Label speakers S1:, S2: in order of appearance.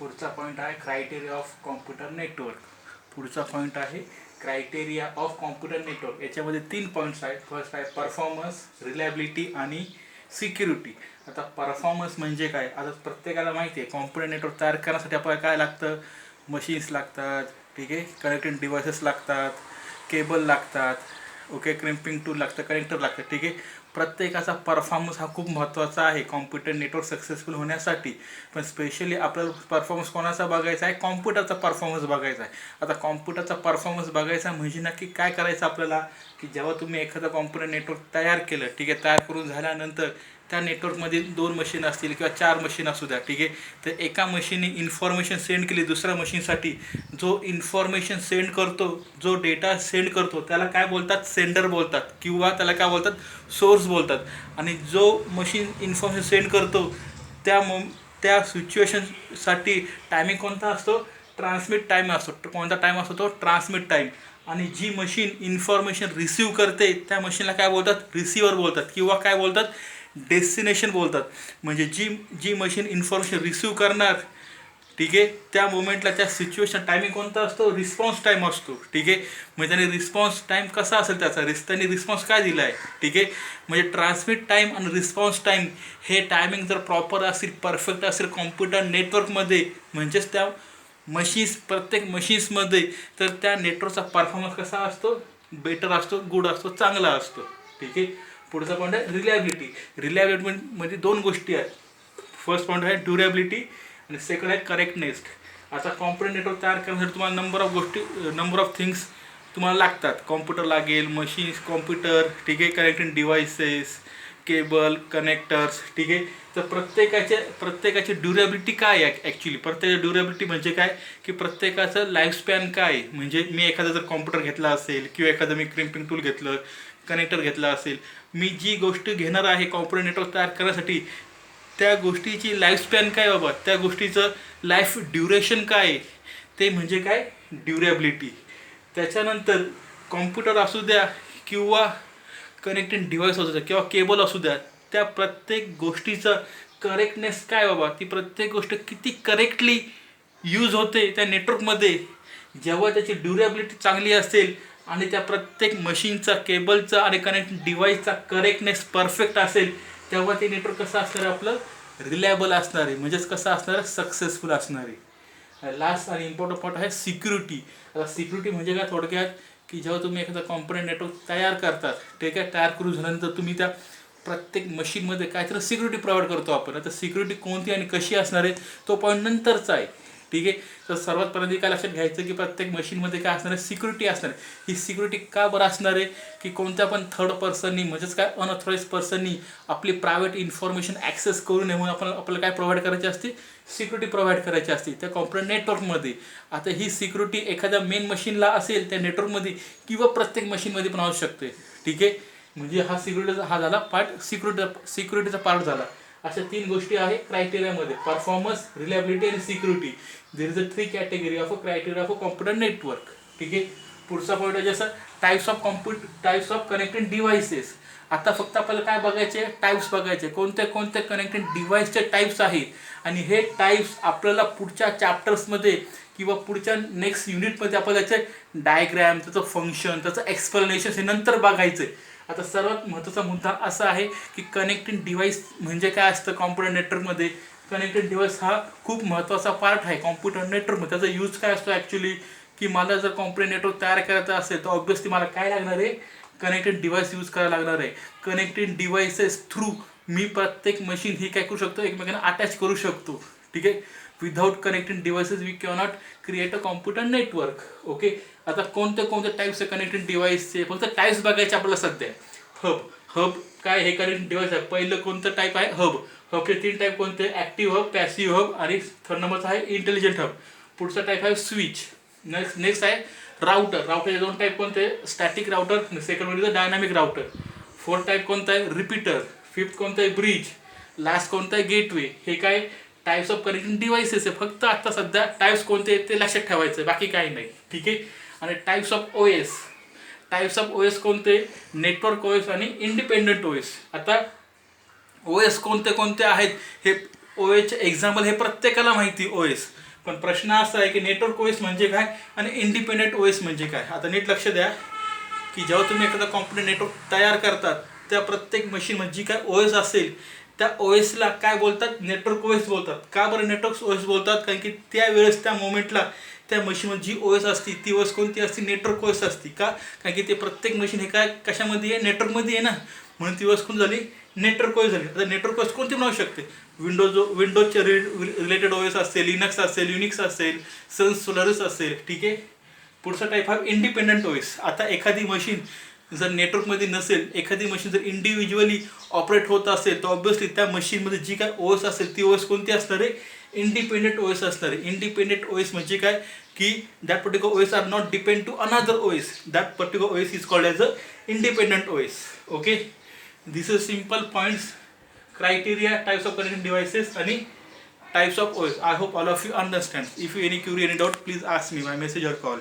S1: पुढचा पॉईंट आहे criteria of computer network. पुढचा पॉईंट आहे क्रायटेरिया ऑफ कॉम्प्युटर नेटवर्क. याच्यामध्ये 3 पॉईंट्स आहेत. फर्स्ट आहे परफॉर्मन्स, रिलायबिलिटी आणि सिक्युरिटी. आता परफॉर्मन्स म्हणजे काय, आता प्रत्येकाला माहिती आहे कॉम्प्युटर नेटवर्क तयार करण्यासाठी आपल्याला काय लागतं, मशीन्स लागतात, ठीक आहे, कनेक्टिंग डिव्हायसेस लागतात, केबल लागतात, ओके, क्रिम्पिंग टूल लागतं, कनेक्टर लागतं, ठीक आहे. प्रत्येकाचा परफॉर्मन्स हा खूप महत्त्वाचा आहे कॉम्प्युटर नेटवर्क सक्सेसफुल होण्यासाठी. पण स्पेशली आपल्याला परफॉर्मन्स कोणाचा बघायचा आहे, कॉम्प्युटरचा परफॉर्मन्स बघायचा आहे. आता कॉम्प्युटरचा परफॉर्मन्स बघायचा म्हणजे नक्की काय करायचं आपल्याला, की जेव्हा तुम्ही एखादं कॉम्प्युटर नेटवर्क तयार केलं, ठीक आहे, तयार करून झाल्यानंतर त्या नेटवर्कमध्ये 2 मशीन असतील किंवा 4 मशीन असू द्या, ठीक आहे. तर एका मशीनने इन्फॉर्मेशन सेंड केली दुसऱ्या मशीनसाठी. जो इन्फॉर्मेशन सेंड करतो, जो डेटा सेंड करतो त्याला काय बोलतात, सेंडर बोलतात, किंवा त्याला काय बोलतात, सोर्स बोलतात. आणि जो मशीन इन्फॉर्मेशन सेंड करतो त्या सिच्युएशनसाठी टायमिंग कोणता असतो, ट्रान्समिट टाईम असतो. कोणता टाईम असतो तो, ट्रान्समिट टाईम. आणि जी मशीन इन्फॉर्मेशन रिसीव्ह करते त्या मशीनला काय बोलतात, रिसिव्हर बोलतात, किंवा काय बोलतात, डेस्टिनेशन बोलतात. म्हणजे जी मशीन इन्फॉर्मेशन रिसीव्ह करणार, ठीक आहे, त्या मोमेंटला त्या सिच्युएशन टायमिंग कोणता असतो, रिस्पॉन्स टाईम असतो, ठीक आहे. म्हणजे त्याने रिस्पॉन्स टाईम कसा असेल त्याचा, त्यांनी रिस्पॉन्स काय दिला आहे, ठीक आहे. म्हणजे ट्रान्समिट टाईम आणि रिस्पॉन्स टाईम हे टायमिंग जर प्रॉपर असेल, परफेक्ट असेल कॉम्प्युटर नेटवर्कमध्ये, म्हणजेच त्या प्रत्येक मशीन्समध्ये, तर त्या नेटवर्कचा परफॉर्मन्स कसा असतो, बेटर असतो, गुड असतो, चांगला असतो, ठीक आहे. पुढचा पॉईंट आहे रिलायबिलिटी. रिलायबिलिटी म्हणजे 2 गोष्टी आहेत. फर्स्ट पॉईंट आहे ड्युरेबिलिटी आणि सेकंड आहे करेक्टनेस. आता कॉम्प्युटर नेटवर्क तयार करण्यासाठी तुम्हाला नंबर ऑफ थिंग्स तुम्हाला लागतात. कॉम्प्युटर लागेल, मशीन्स, कॉम्प्युटर, ठीक आहे, कनेक्टिंग डिव्हायसेस, केबल, कनेक्टर्स, ठीक आहे. तर प्रत्येकाची ड्युरेबिलिटी काय आहे ॲक्च्युली, प्रत्येकाची ड्युरेबिलिटी म्हणजे काय, की प्रत्येकाचं लाईफस्पॅन काय आहे. म्हणजे मी एखादा जर कॉम्प्युटर घेतला असेल, किंवा एखादं मी क्रिम्पिंग टूल घेतलं, कनेक्टर घेतला असेल, मी जी गोष्ट घेणार आहे कॉम्प्युटर नेटवर्क तयार करण्यासाठी, त्या गोष्टीची लाईफस्पॅन काय बाबा, त्या गोष्टीचं लाईफ ड्युरेशन काय आहे, ते म्हणजे काय, ड्युरेबिलिटी. त्याच्यानंतर कॉम्प्युटर असू द्या, किंवा कनेक्टिंग डिव्हाइस असू द्या, किंवा केबल असू द्या, त्या प्रत्येक गोष्टीचं करेक्टनेस काय बाबा, ती प्रत्येक गोष्ट किती करेक्टली यूज होते त्या नेटवर्कमध्ये. जेव्हा त्याची ड्युरेबिलिटी चांगली असेल आणि त्या प्रत्येक मशीनचा, केबलचा आणि कनेक्टिंग डिव्हाइसचा करेक्टनेस परफेक्ट असेल, तेव्हा ते नेटवर्क कसं असणार आहे आपलं, रिलायबल असणार आहे, म्हणजेच कसं असणार आहे, सक्सेसफुल असणार आहे. लास्ट आणि इम्पॉर्टंट पॉईंट आहे सिक्युरिटी. आता सिक्युरिटी म्हणजे काय, थोडक्यात, की जेव्हा तुम्ही एखादा कॉम्प्युटर नेटवर्क तयार करतात, ठीक आहे, तयार करून झाल्यानंतर तुम्ही त्या प्रत्येक मशीनमध्ये काहीतरी सिक्युरिटी प्रोव्हाइड करतो आपण. आता सिक्युरिटी कोणती आणि कशी असणार आहे तो पॉईंट नंतरचा आहे, ठीक आहे. तर सर्वात पहिल्यांदा काय लक्षात घ्यायचं, की प्रत्येक मशीनमध्ये काय असणार आहे, सिक्युरिटी असणार आहे. ही सिक्युरिटी का बरं असणार आहे, की कोणत्या पण थर्ड पर्सननी, म्हणजेच काय, अनऑथराईज पर्सननी आपली प्रायव्हेट इन्फॉर्मेशन ॲक्सेस करू नये म्हणून आपल्याला काय प्रोव्हाइड करायची असते, सिक्युरिटी प्रोव्हाइड करायची असते त्या कॉम्प्युटर नेटवर्कमध्ये. आता ही सिक्युरिटी एखाद्या मेन मशीनला असेल त्या नेटवर्कमध्ये, किंवा प्रत्येक मशीनमध्ये पण असू शकते, ठीक आहे. म्हणजे हा सिक्युरिटीचा हा झाला पार्ट, सिक्युरिटीचा पार्ट झाला. अशा 3 गोष्टी आहे क्रायटेरियामध्ये, परफॉर्मन्स, रिलायबिलिटी आणि security. There is a 3 category of a criteria of a computer network, ठीक आहे. पुढचा पॉईंट आहे जसं टाईप्स ऑफ कनेक्टेड डिव्हाइसेस. आता फक्त आपल्याला काय बघायचे, टाईप्स बघायचे, कोणते कनेक्टेड डिव्हाइसचे टाईप्स आहेत. आणि हे टाईप्स आपल्याला पुढच्या चॅप्टर्समध्ये किंवा पुढच्या नेक्स्ट युनिटमध्ये आपल्याला त्याचे डायग्रॅम, त्याचं फंक्शन, त्याचं एक्सप्लेनेशन हे नंतर बघायचं आहे. आता सर्वात महत्त्वाचा मुद्दा असा आहे, की कनेक्टिंग डिव्हाइस म्हणजे काय असतं कॉम्प्युटर नेटवर्कमध्ये. कनेक्टेड डिव्हाइस हा खूप महत्त्वाचा पार्ट आहे कॉम्प्युटर नेटवर्कमध्ये. त्याचा यूज काय असतो ॲक्च्युली, की मला जर कॉम्प्युटर नेटवर्क तयार करायचं असेल तर ऑब्व्हियसली मला काय लागणार आहे, कनेक्टेड डिव्हाइस यूज करायला लागणार आहे. कनेक्टेड डिव्हाइसेस थ्रू मी प्रत्येक मशीन ही काय करू शकतो, एकमेकांना अटॅच करू शकतो, ठीक आहे. Without connected devices we cannot create a computer network, okay. आता कोणते टाईप्स आहे कनेक्टेड डिव्हाइसचे, फक्त टाईप्स बघायचे आपल्याला सध्या. हब काय, हे कनेक्टेड डिव्हाइस आहे. पहिलं कोणतं टाईप आहे, हबचे 3 टाईप कोणते, ॲक्टिव्ह हब, पॅसिव्ह हब आणि थर्ड नंबरचा आहे इंटेलिजंट हब. पुढचा टाईप आहे स्विच. नेक्स्ट आहे राउटरचे 2 टाईप कोणते, static router, second one is dynamic router. Fourth type कोणता आहे, रिपीटर. फिफ्थ कोणतं आहे, ब्रिज. लास्ट कोणतं आहे, गेटवे. हे काय टाईप्स ऑफ कनेक्टिंग डिव्हाइसेस आहे. फक्त आता सध्या टाईप्स कोणते आहेत ते लक्षात ठेवायचं, बाकी काही नाही, ठीक आहे. आणि टाईप्स ऑफ ओएस कोणते, नेटवर्क ओएस आणि इंडिपेंडंट ओएस. आता ओएस कोणते आहेत, हे ओएसचे एक्झाम्पल हे प्रत्येकाला माहिती. ओएस पण प्रश्न असा आहे की नेटवर्क ओएस म्हणजे काय आणि इंडिपेंडेंट ओएस म्हणजे काय. आता नीट लक्ष द्या की जेव्हा तुम्ही एखादा कॉम्प्युटर नेटवर्क तयार करतात त्या प्रत्येक मशीनमध्ये जी काय ओएस असेल त्या ओएसला काय बोलतात, नेटवर्क ओएस बोलतात. का बरं नेटवर्क ओएस बोलतात, कारण की त्यावेळेस त्या मोमेंटला त्या मशीनमध्ये जी ओएस असती ती ओएस कोणती असते, नेटवर्क ओएस असती. का, कारण की ते प्रत्येक मशीन हे काय कशामध्ये आहे, नेटवर्कमध्ये आहे ना, म्हणून ती ओएस कोण झाली, नेटवर्क ओएस झाली. आता नेटवर्क ओएस कोणती बनवू शकते, विंडोजचे रिलेटेड ओएस असेल, लिनक्स असेल, युनिक्स असेल, सन सोलारिस असेल. ठीक आहे. पुढचा टाईप हा इंडिपेंडंट ओएस. आता एखादी मशीन जर नेटवर्कमध्ये नसेल, एखादी मशीन जर इंडिव्हिज्युअली ऑपरेट होत असेल तर ऑब्व्हियसली त्या मशीनमध्ये जी काय ओएस असेल ती ओएस कोणती असणार आहे, इंडिपेंडेंट ओएस असणार आहे. इंडिपेंडेंट ओएस म्हणजे काय की that particular OS are not depend to another OS. That particular OS is called as a independent OS. Okay, this is simple points, criteria, types of connecting devices आणि types of OS. I hope all of you understand. If you any query, any doubt, please ask me by message or call.